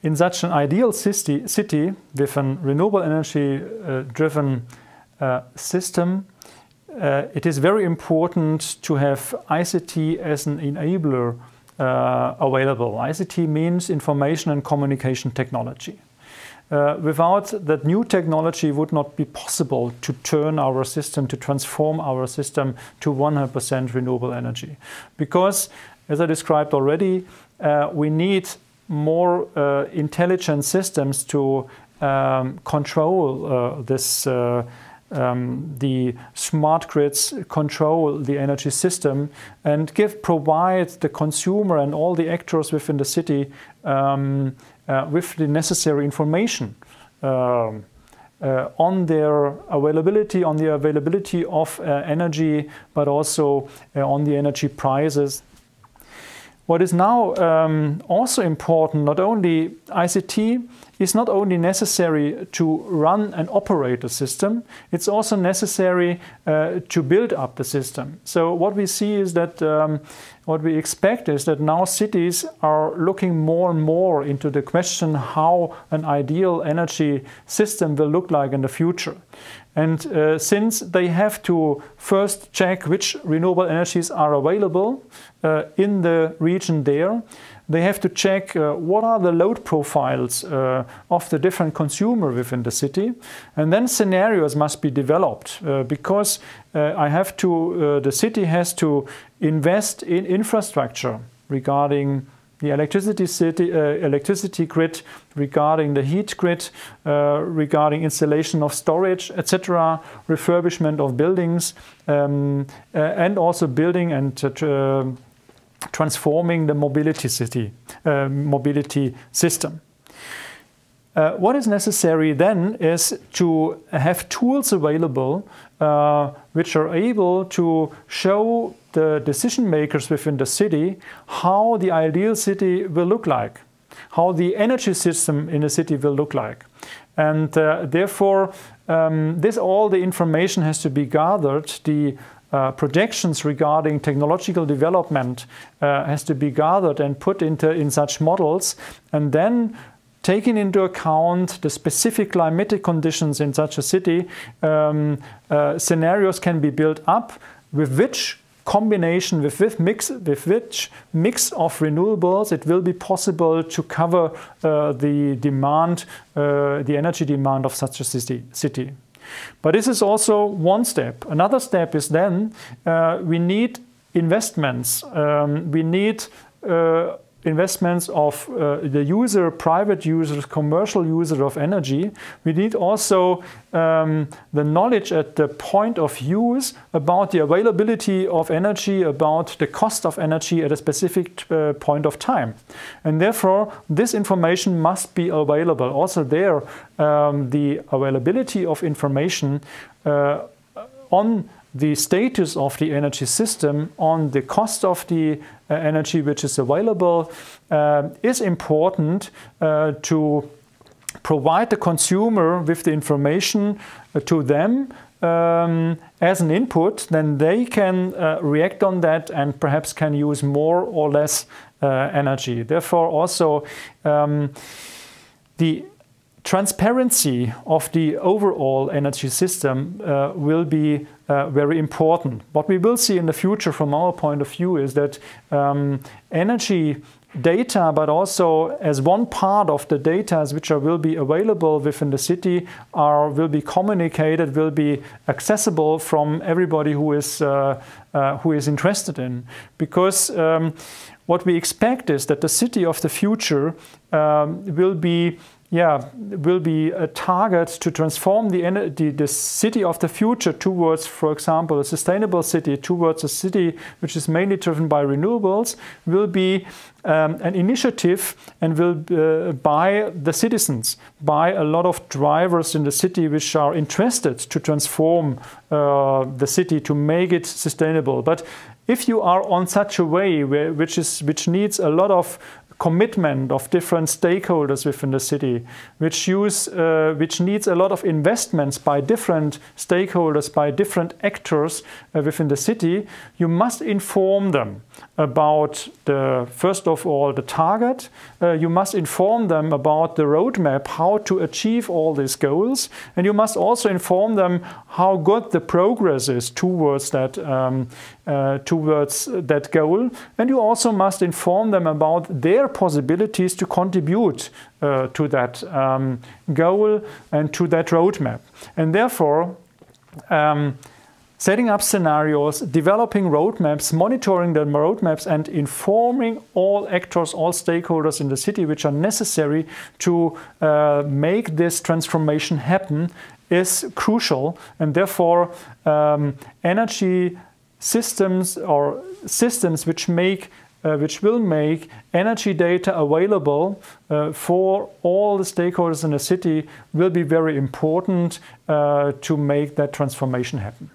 in such an ideal city with a renewable energy driven system, it is very important to have ICT as an enabler available. ICT means information and communication technology. Without that new technology, it would not be possible to turn our system, to transform our system to 100% renewable energy. Because, as I described already, we need more intelligent systems to control the smart grids, control the energy system, and provide the consumer and all the actors within the city with the necessary information on their availability, on the availability of energy, but also on the energy prices. What is now also important, not only ICT is not only necessary to run and operate a system, it's also necessary to build up the system. So what we see is that, what we expect is that now cities are looking more and more into the question how an ideal energy system will look like in the future. And since they have to first check which renewable energies are available in the region there, they have to check what are the load profiles of the different consumer within the city. And then scenarios must be developed because the city has to invest in infrastructure regarding the electricity grid, regarding the heat grid, regarding installation of storage, etc., refurbishment of buildings, and also building and transforming the mobility system. What is necessary then is to have tools available which are able to show the decision makers within the city how the ideal city will look like, how the energy system in the city will look like. And therefore, all the information has to be gathered. The projections regarding technological development has to be gathered and put in such models, and then taking into account the specific climatic conditions in such a city, scenarios can be built up with which combination, with which mix of renewables it will be possible to cover the demand, the energy demand of such a city. But this is also one step. Another step is then we need investments. We need investments of the user, private users, commercial users of energy. We need also the knowledge at the point of use about the availability of energy, about the cost of energy at a specific point of time. And therefore, this information must be available. Also there, the availability of information on the status of the energy system, on the cost of the energy which is available, is important to provide the consumer with the information to them as an input. Then they can react on that and perhaps can use more or less energy. Therefore, also the transparency of the overall energy system will be very important. What we will see in the future from our point of view is that energy data, but also as one part of the data which will be available within the city, will be communicated, will be accessible from everybody who is interested in. Because what we expect is that the city of the future will be a target to transform the city of the future towards, for example, a sustainable city, towards a city which is mainly driven by renewables, will be an initiative and will by the citizens, by a lot of drivers in the city which are interested to transform the city to make it sustainable. But if you are on such a way which needs a lot of commitment of different stakeholders within the city, which needs a lot of investments by different stakeholders, by different actors within the city, you must inform them about first of all, the target. You must inform them about the roadmap, how to achieve all these goals, and you must also inform them how good the progress is towards that goal. And you also must inform them about their possibilities to contribute to that goal and to that roadmap. And therefore, setting up scenarios, developing roadmaps, monitoring the roadmaps, and informing all actors, all stakeholders in the city which are necessary to make this transformation happen is crucial. And therefore, energy systems or systems which will make energy data available for all the stakeholders in the city will be very important to make that transformation happen.